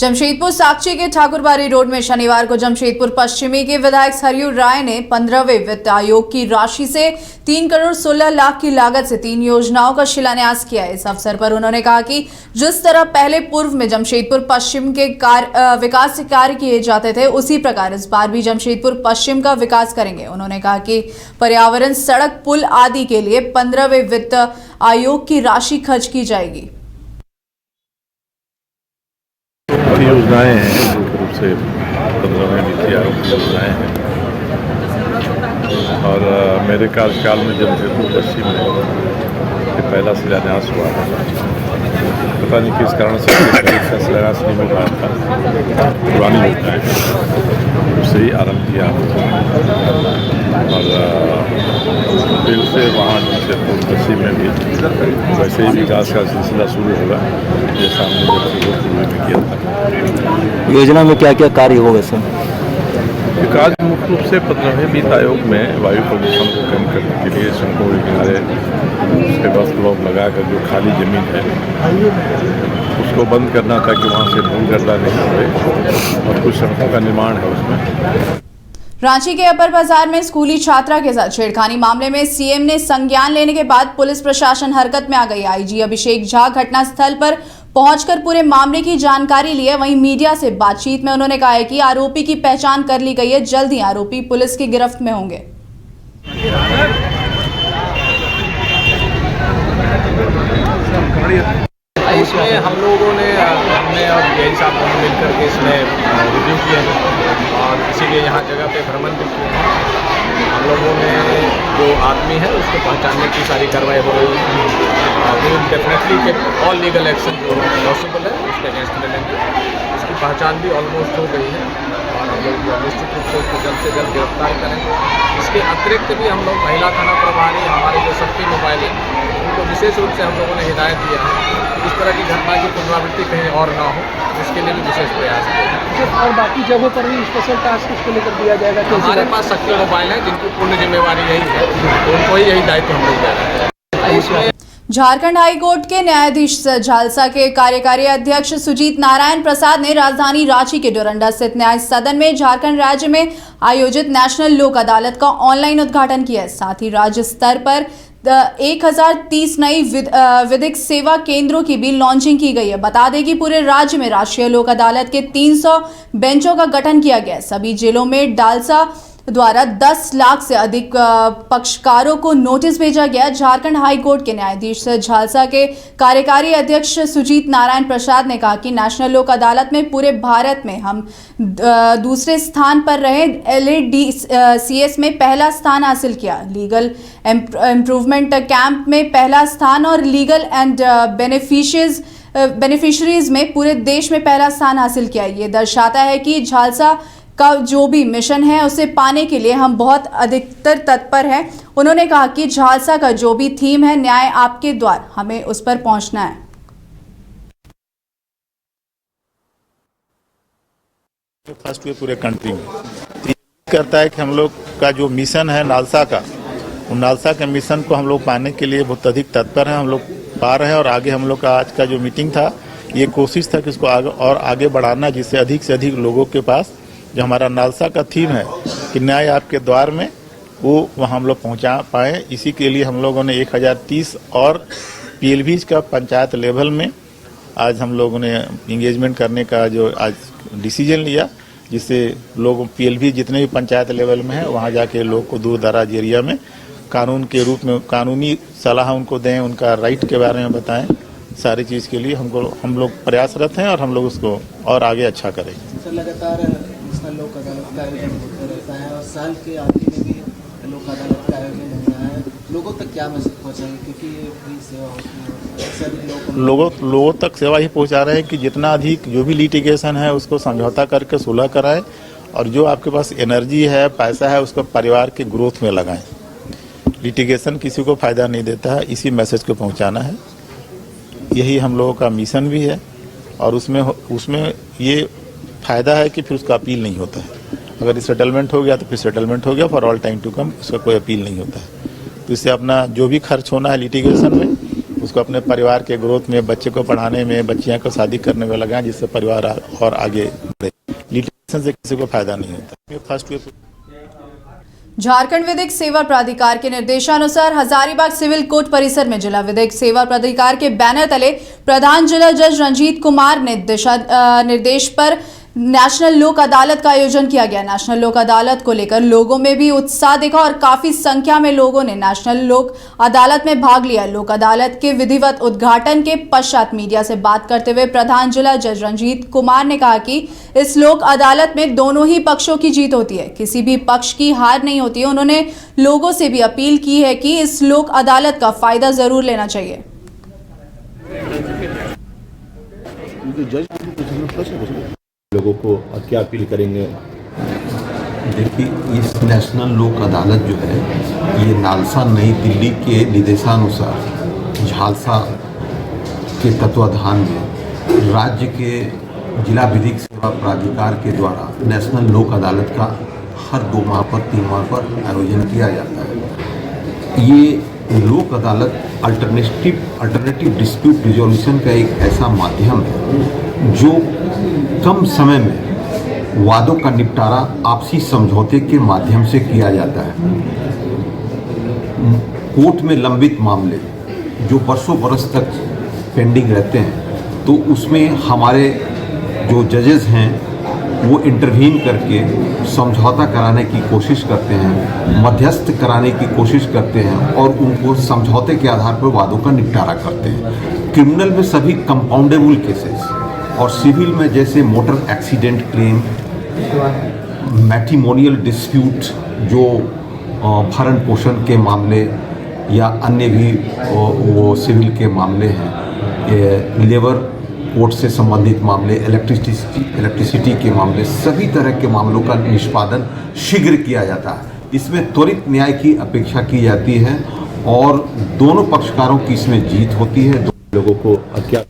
जमशेदपुर साकची के ठाकुरबाड़ी रोड में शनिवार को जमशेदपुर पश्चिमी के विधायक सरयू राय ने 15वें वित्त आयोग की राशि से 3 करोड़ 16 लाख की लागत से 3 योजनाओं का शिलान्यास किया। इस अवसर पर उन्होंने कहा कि जिस तरह पहले पूर्व में जमशेदपुर पश्चिम के विकास कार्य किए जाते थे, उसी प्रकार इस बार भी जमशेदपुर पश्चिम का विकास करेंगे। उन्होंने कहा कि पर्यावरण, सड़क, पुल आदि के लिए 15वें वित्त आयोग की राशि खर्च की जाएगी। योजनाएं हैं, मुख्य रूप से 15वें नीति आयोग की योजनाएं हैं और मेरे कार्यकाल में जमशेदपुर पश्चिम में ये पहला शिलान्यास हुआ है। पता नहीं किस कारण से शिलान्यास नहीं हो पाया था। पुरानी योजनाएं उससे ही आरम्भ किया और फिर से वहाँ जमशेदपुर पश्चिम में भी वैसे ही विकास का सिलसिला शुरू होगा जैसा हमने जमशेदपुर पूर्व में किया था। योजना में क्या क्या कार्य हो वैसे? विकास मुख्य रूप से 15वें वित्त आयोग में वायु प्रदूषण को कम करने के लिए सड़कों के किनारे उसके बस ब्लॉक लगाकर जो खाली जमीन है उसको बंद करना ताकि वहाँ से धूलगर्दा नहीं उड़े और कुछ सड़कों का निर्माण है उसमें। रांची के अपर बाजार में स्कूली छात्रा के साथ छेड़खानी मामले में सीएम ने संज्ञान लेने के बाद पुलिस प्रशासन हरकत में आ गई। आईजी अभिषेक झा घटनास्थल पर पहुंचकर पूरे मामले की जानकारी लिए। वहीं मीडिया से बातचीत में उन्होंने कहा है कि आरोपी की पहचान कर ली गई है, जल्द ही आरोपी पुलिस की गिरफ्त में होंगे। इसमें हम लोगों ने हमने और डीआई साहब दोनों मिलकर के इसमें रिव्यू किया और इसीलिए यहाँ जगह पे भ्रमण भी किया। हम लोगों ने जो आदमी है उसको पहचानने की सारी कार्रवाई हो रही है। डेफिनेटली के ऑल लीगल एक्शन जो पॉसिबल है उसके अगेंस्ट में लेंगे। उसकी पहचान भी ऑलमोस्ट हो गई है और हम लोग निश्चित रूप से उसको जल्द से जल्द गिरफ्तार करेंगे। इसके अतिरिक्त भी हम लोग महिला थाना प्रभारी हमारे जो शक्ति मोबाइल है उनको विशेष रूप से हम लोगों ने हिदायत दिया है कि इस तरह की घटना की पुनरावृत्ति कहीं और ना हो, इसके लिए भी विशेष प्रयास किया। और बाकी जगहों पर भी स्पेशल टास्क इसको लेकर दिया जाएगा। हमारे पास शक्ति मोबाइल है जिनकी पूर्ण जिम्मेवारी यही है, उनको ही यही दायित्व हम लोग दे रहे हैं। झारखंड हाई कोर्ट के न्यायाधीश झालसा के कार्यकारी अध्यक्ष सुजीत नारायण प्रसाद ने राजधानी रांची के डोरंडा स्थित न्याय सदन में झारखंड राज्य में आयोजित नेशनल लोक अदालत का ऑनलाइन उद्घाटन किया। साथ ही राज्य स्तर पर 1030 नई विधिक सेवा केंद्रों की भी लॉन्चिंग की गई है। बता दें कि पूरे राज्य में राष्ट्रीय लोक अदालत के 300 बेंचों का गठन किया गया है। सभी जिलों में डालसा द्वारा 10 लाख से अधिक पक्षकारों को नोटिस भेजा गया। झारखंड हाई कोर्ट के न्यायाधीश झालसा के कार्यकारी अध्यक्ष सुजीत नारायण प्रसाद ने कहा कि नेशनल लोक अदालत में पूरे भारत में हम दूसरे स्थान पर रहे। LADCS में पहला स्थान हासिल किया, लीगल इम्प्रूवमेंट कैंप में पहला स्थान और लीगल एंड बेनिफिशरीज में पूरे देश में पहला स्थान हासिल किया। ये दर्शाता है कि झालसा का जो भी मिशन है उसे पाने के लिए हम बहुत अधिकतर तत्पर हैं। उन्होंने कहा कि झालसा का जो भी थीम है, न्याय आपके द्वार, हमें उस पर पहुंचना है। फर्स्ट हुए पूरे कंट्री में करता है कि हम लोग का जो मिशन है नालसा का, उन नालसा के मिशन को हम लोग पाने के लिए बहुत अधिक तत्पर हैं। हम लोग पा रहे हैं और आगे हम लोग का आज का जो मीटिंग था ये कोशिश था कि इसको आगे बढ़ाना, जिससे अधिक से अधिक लोगों के पास जो हमारा नालसा का थीम है कि न्याय आपके द्वार में, वो वहाँ हम लोग पहुँचा पाएँ। इसी के लिए हम लोगों ने 1030 और PLVs का पंचायत लेवल में आज हम लोगों ने इंगेजमेंट करने का जो आज डिसीजन लिया, जिससे लोग PLV जितने भी पंचायत लेवल में है वहाँ जाके लोग को दूर दराज एरिया में कानून के रूप में कानूनी सलाह उनको दें, उनका राइट के बारे में बताएं। सारी चीज़ के लिए हम लोग प्रयासरत हैं और हम लोग उसको और आगे अच्छा करेंगे। लगातार लोक अदालत का आयोजन होता रहता है और साल के आखिर में भी लोक अदालत का आयोजन हो रहा है। लोगों तक क्या मैसेज पहुँचाएंगे, क्योंकि ये फ्री सेवा होती है। लोगों तक सेवा ही पहुँचा रहे हैं कि जितना अधिक जो भी लिटिगेशन है उसको समझौता करके सुलह कराएं और जो आपके पास एनर्जी है, पैसा है, उसको परिवार के ग्रोथ में लगाएं। लिटिगेशन किसी को फायदा नहीं देता है, इसी मैसेज को पहुँचाना है। यही हम लोगों का मिशन भी है और उसमें ये फायदा है कि फिर उसका अपील नहीं होता है। अगर सेटलमेंट हो गया तो फिर सेटलमेंट हो गया, for all time to come, उसका कोई अपील नहीं होता है। तो इससे अपना जो भी खर्च होना है लिटिगेशन में उसको अपने परिवार के ग्रोथ में, बच्चे को पढ़ाने में, बच्चियां को शादी करने में लगाएं, जिससे परिवार और आगे बढ़े। लिटिगेशन से किसी को फायदा नहीं होता। फर्स्ट वे झारखंड विधिक सेवा प्राधिकार के निर्देशानुसार हजारीबाग सिविल कोर्ट परिसर में जिला विधिक सेवा प्राधिकार के बैनर तले प्रधान जिला जज रंजीत कुमार ने निर्देश पर नेशनल लोक अदालत का आयोजन किया गया। नेशनल लोक अदालत को लेकर लोगों में भी उत्साह देखा और काफी संख्या में लोगों ने नेशनल लोक अदालत में भाग लिया। लोक अदालत के विधिवत उद्घाटन के पश्चात मीडिया से बात करते हुए प्रधान जिला जज रंजीत कुमार ने कहा कि इस लोक अदालत में दोनों ही पक्षों की जीत होती है, किसी भी पक्ष की हार नहीं होती है। उन्होंने लोगों से भी अपील की है कि इस लोक अदालत का फायदा जरूर लेना चाहिए। लोगों को क्या अपील करेंगे? देखिए, इस नेशनल लोक अदालत जो है ये नालसा नई दिल्ली के निर्देशानुसार झालसा के तत्वाधान में राज्य के जिला विधिक सेवा प्राधिकार के द्वारा नेशनल लोक अदालत का हर 2 माह पर 3 माह पर आयोजन किया जाता है। ये लोक अदालत अल्टरनेटिव डिस्प्यूट रिजोल्यूशन का एक ऐसा माध्यम है जो कम समय में वादों का निपटारा आपसी समझौते के माध्यम से किया जाता है। कोर्ट में लंबित मामले जो बरसों बरस तक पेंडिंग रहते हैं, तो उसमें हमारे जो जजेस हैं वो इंटरवीन करके समझौता कराने की कोशिश करते हैं, मध्यस्थ कराने की कोशिश करते हैं और उनको समझौते के आधार पर वादों का निपटारा करते हैं। क्रिमिनल में सभी कंपाउंडेबल केसेस और सिविल में जैसे motor accident claim, matrimonial dispute जो भरण पोषण के मामले या अन्य भी वो सिविल के मामले हैं, लेबर कोर्ट से संबंधित मामले, इलेक्ट्रिसिटी के मामले, सभी तरह के मामलों का निष्पादन शीघ्र किया जाता है। इसमें त्वरित न्याय की अपेक्षा की जाती है और दोनों पक्षकारों की इसमें जीत होती है। लोगों को क्या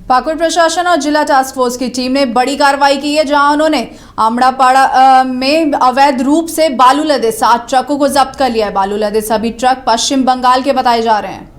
पाकुड़ प्रशासन और जिला टास्क फोर्स की टीम ने बड़ी कार्रवाई की है, जहां उन्होंने आमड़ापाड़ा में अवैध रूप से बालू लदे 7 ट्रकों को जब्त कर लिया है। बालू लदे सभी ट्रक पश्चिम बंगाल के बताए जा रहे हैं।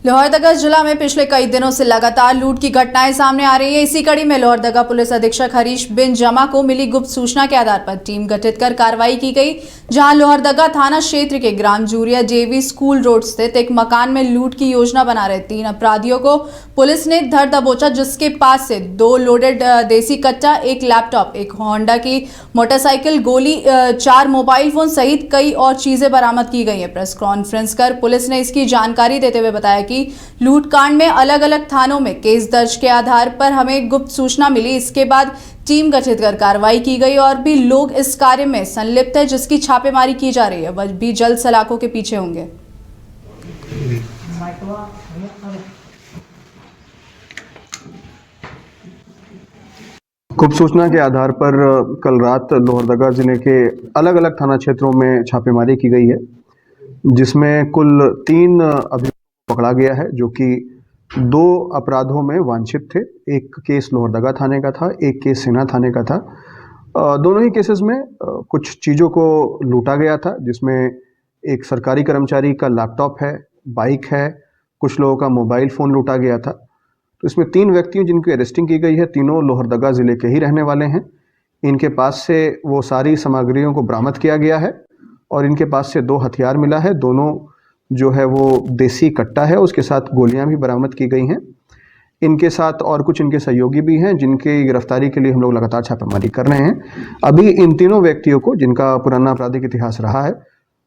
लोहरदगा जिला में पिछले कई दिनों से लगातार लूट की घटनाएं सामने आ रही है। इसी कड़ी में लोहरदगा पुलिस अधीक्षक हरीश बिन जमा को मिली गुप्त सूचना के आधार पर टीम गठित कर कार्रवाई की गई, जहां लोहरदगा थाना क्षेत्र के ग्राम जूरिया जेवी स्कूल रोड स्थित एक मकान में लूट की योजना बना रहे 3 अपराधियों को पुलिस ने धर दबोचा, जिसके पास से 2 लोडेड देसी कट्टा, 1 लैपटॉप, 1 होंडा की मोटरसाइकिल, गोली, 4 मोबाइल फोन सहित कई और चीजें बरामद की गई है। प्रेस कॉन्फ्रेंस कर पुलिस ने इसकी जानकारी देते हुए बताया कि लूटकांड में अलग अलग थानों में केस दर्ज के आधार पर हमें गुप्त सूचना मिली। इसके बाद टीम गठित कर कार्रवाई की गई और भी लोग इस कार्य में संलिप्त है, जिसकी छापेमारी की जा रही है। वह भी जल्द सलाखों के पीछे होंगे। गुप्त सूचना के आधार पर कल रात लोहरदगा जिले के अलग अलग थाना क्षेत्रों में छापेमारी की गई है, जिसमें कुल 3 अभियुक्तों को पकड़ा गया है, जो कि 2 अपराधों में वांछित थे। एक केस लोहरदगा थाने का था, एक केस सेना थाने का था। दोनों ही केसेस में कुछ चीज़ों को लूटा गया था, जिसमें एक सरकारी कर्मचारी का लैपटॉप है, बाइक है, कुछ लोगों का मोबाइल फ़ोन लूटा गया था। तो इसमें 3 व्यक्तियों जिनकी अरेस्टिंग की गई है, तीनों लोहरदगा ज़िले के ही रहने वाले हैं। इनके पास से वो सारी सामग्रियों को बरामद किया गया है और इनके पास से 2 हथियार मिला है। दोनों जो है वो देसी कट्टा है, उसके साथ गोलियां भी बरामद की गई हैं। इनके साथ और कुछ इनके सहयोगी भी हैं, जिनकी गिरफ्तारी के लिए हम लोग लगातार छापेमारी कर रहे हैं। अभी इन तीनों व्यक्तियों को, जिनका पुराना आपराधिक इतिहास रहा है,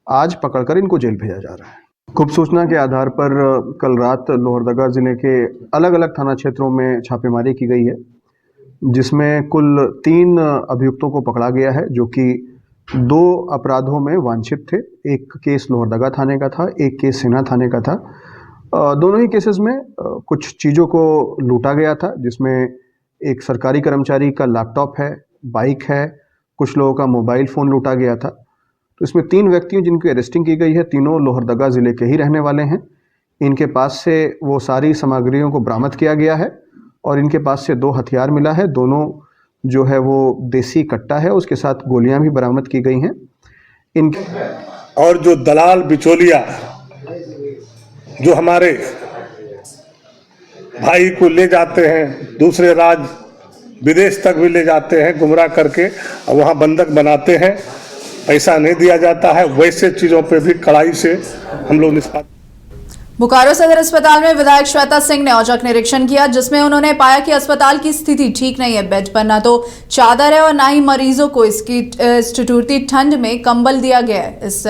आज पकड़कर इनको जेल भेजा जा रहा है। गुप्त सूचना के आधार पर कल रात लोहरदगा जिले के अलग अलग थाना क्षेत्रों में छापेमारी की गई है, जिसमें कुल 3 अभियुक्तों को पकड़ा गया है, जो कि 2 अपराधों में वांछित थे। एक केस लोहरदगा थाने का था, एक केस सेना थाने का था। दोनों ही केसेस में कुछ चीज़ों को लूटा गया था, जिसमें एक सरकारी कर्मचारी का लैपटॉप है, बाइक है, कुछ लोगों का मोबाइल फ़ोन लूटा गया था। तो तो इसमें 3 व्यक्तियों जिनकी अरेस्टिंग की गई है, तीनों लोहरदगा ज़िले के ही रहने वाले हैं। इनके पास से वो सारी सामग्रियों को बरामद किया गया है और इनके पास से 2 हथियार मिला है। दोनों जो है वो देसी कट्टा है, उसके साथ गोलियां भी बरामद की गई हैं। इनके और जो दलाल बिचौलिया जो हमारे भाई को ले जाते हैं, दूसरे राज्य विदेश तक भी ले जाते हैं गुमराह करके, और वहाँ बंधक बनाते हैं, पैसा नहीं दिया जाता है, वैसे चीज़ों पे भी कड़ाई से हम लोग निष्पादन। बोकारो सदर अस्पताल में विधायक श्वेता सिंह ने औचक निरीक्षण किया, जिसमें उन्होंने पाया कि अस्पताल की स्थिति ठीक नहीं है। बेड पर न तो चादर है और न ही मरीजों को इस ठिठुरती ठंड में कंबल दिया गया है। इस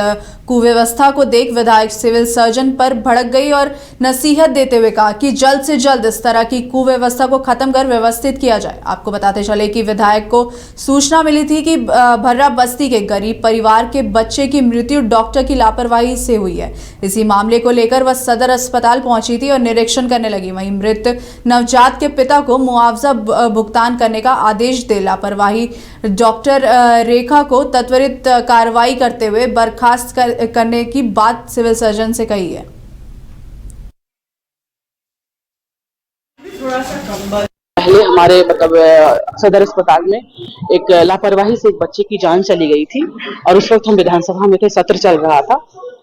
कुव्यवस्था को देख विधायक सिविल सर्जन पर भड़क गई और नसीहत देते हुए कहा कि जल्द से जल्द इस तरह की कुव्यवस्था को खत्म कर व्यवस्थित किया जाए। आपको बताते चले कि विधायक को सूचना मिली थी कि भर्रा बस्ती के गरीब परिवार के बच्चे की मृत्यु डॉक्टर की लापरवाही से हुई है। इसी मामले को लेकर वह सदर अस्पताल पहुंची थी और निरीक्षण करने लगी। वहीं मृत नवजात के पिता को मुआवजा भुगतान करने का आदेश दे लापरवाही डॉक्टर रेखा को त्वरित कार्रवाई करते हुए बर्खास्त करने की बात सिविल सर्जन से कही है। पहले हमारे सदर अस्पताल में एक लापरवाही से एक बच्चे की जान चली गई थी और उस वक्त हम विधानसभा में थे, सत्र चल रहा था,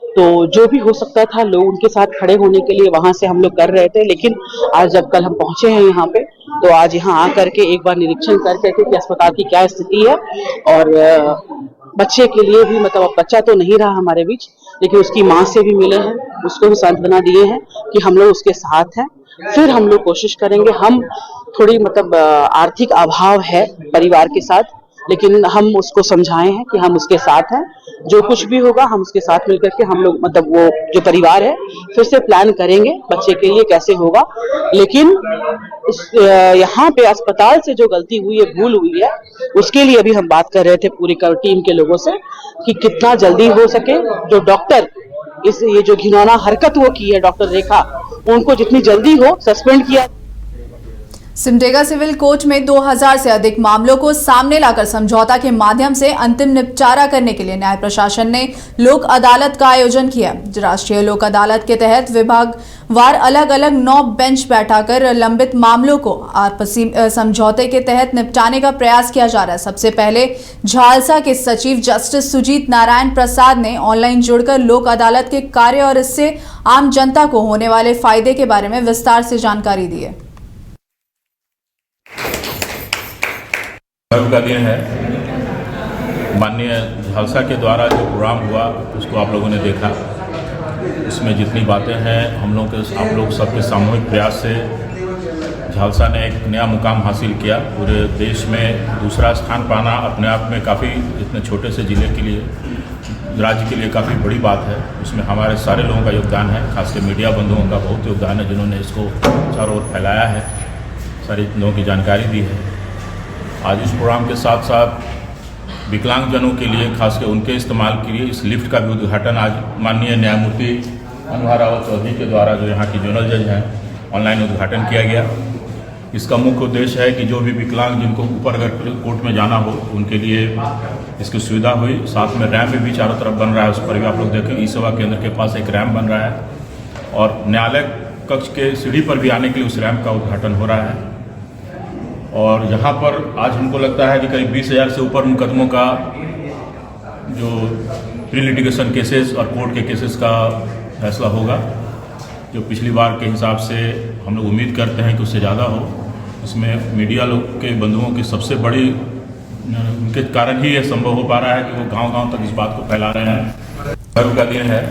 तो जो भी हो सकता था लोग उनके साथ खड़े होने के लिए वहां से हम लोग कर रहे थे। लेकिन आज जब कल हम पहुंचे हैं यहाँ पे, तो आज यहाँ आकर के एक बार निरीक्षण करके कि अस्पताल की क्या स्थिति है और बच्चे के लिए भी अब बच्चा तो नहीं रहा हमारे बीच, लेकिन उसकी माँ से भी मिले हैं, उसको भी सांत्वना दिए हैं कि हम लोग उसके साथ हैं। फिर हम लोग कोशिश करेंगे, हम थोड़ी आर्थिक अभाव है परिवार के साथ, लेकिन हम उसको समझाए हैं कि हम उसके साथ हैं, जो कुछ भी होगा हम उसके साथ मिलकर के हम लोग वो जो परिवार है फिर से प्लान करेंगे बच्चे के लिए कैसे होगा। लेकिन यहाँ पे अस्पताल से जो गलती हुई है, भूल हुई है, उसके लिए अभी हम बात कर रहे थे पूरी टीम के लोगों से कि कितना जल्दी हो सके जो डॉक्टर ये जो घिनौना हरकत वो की है डॉक्टर रेखा, उनको जितनी जल्दी हो सस्पेंड किया। सिमडेगा सिविल कोर्ट में 2000 से अधिक मामलों को सामने लाकर समझौता के माध्यम से अंतिम निपटारा करने के लिए न्याय प्रशासन ने लोक अदालत का आयोजन किया। राष्ट्रीय लोक अदालत के तहत विभागवार अलग अलग 9 बेंच बैठाकर लंबित मामलों को आपसी समझौते के तहत निपटाने का प्रयास किया जा रहा है। सबसे पहले झालसा के सचिव जस्टिस सुजीत नारायण प्रसाद ने ऑनलाइन जुड़कर लोक अदालत के कार्य और इससे आम जनता को होने वाले फायदे के बारे में विस्तार से जानकारी दी है। गर्व का दिन है। माननीय झालसा के द्वारा जो प्रोग्राम हुआ उसको आप लोगों ने देखा। उसमें जितनी बातें हैं आप लोग सबके सामूहिक प्रयास से झालसा ने एक नया मुकाम हासिल किया। पूरे देश में दूसरा स्थान पाना अपने आप में काफ़ी, इतने छोटे से ज़िले के लिए, राज्य के लिए काफ़ी बड़ी बात है। उसमें हमारे सारे लोगों का योगदान है, खासकर मीडिया बंधुओं का बहुत योगदान है जिन्होंने इसको चारों ओर फैलाया है, सारी लोगों की जानकारी दी है। आज इस प्रोग्राम के साथ साथ विकलांगजनों के लिए, खासकर उनके इस्तेमाल के लिए इस लिफ्ट का भी उद्घाटन आज माननीय न्यायमूर्ति अनुभा रावत चौधरी के द्वारा, जो यहाँ की जोनल जज हैं, ऑनलाइन उद्घाटन किया गया। इसका मुख्य उद्देश्य है कि जो भी विकलांग जिनको ऊपर अगर कोर्ट में जाना हो उनके लिए इसकी सुविधा हुई। साथ में रैम्प भी चारों तरफ बन रहा है, उस पर भी आप लोग देखें, ई सेवा केंद्र के पास एक रैम्प बन रहा है और न्यायालय कक्ष के सीढ़ी पर भी आने के लिए उस रैम्प का उद्घाटन हो रहा है। और यहाँ पर आज हमको लगता है कि करीब 20,000 से ऊपर मुकदमों का जो प्री लिटिगेशन केसेस और कोर्ट के केसेस का फैसला होगा, जो पिछली बार के हिसाब से हम लोग उम्मीद करते हैं कि उससे ज़्यादा हो। इसमें मीडिया लोग के बंधुओं की सबसे बड़ी, उनके कारण ही ये संभव हो पा रहा है कि वो गांव-गांव तक इस बात को फैला रहे हैं। गर्व का दिन है।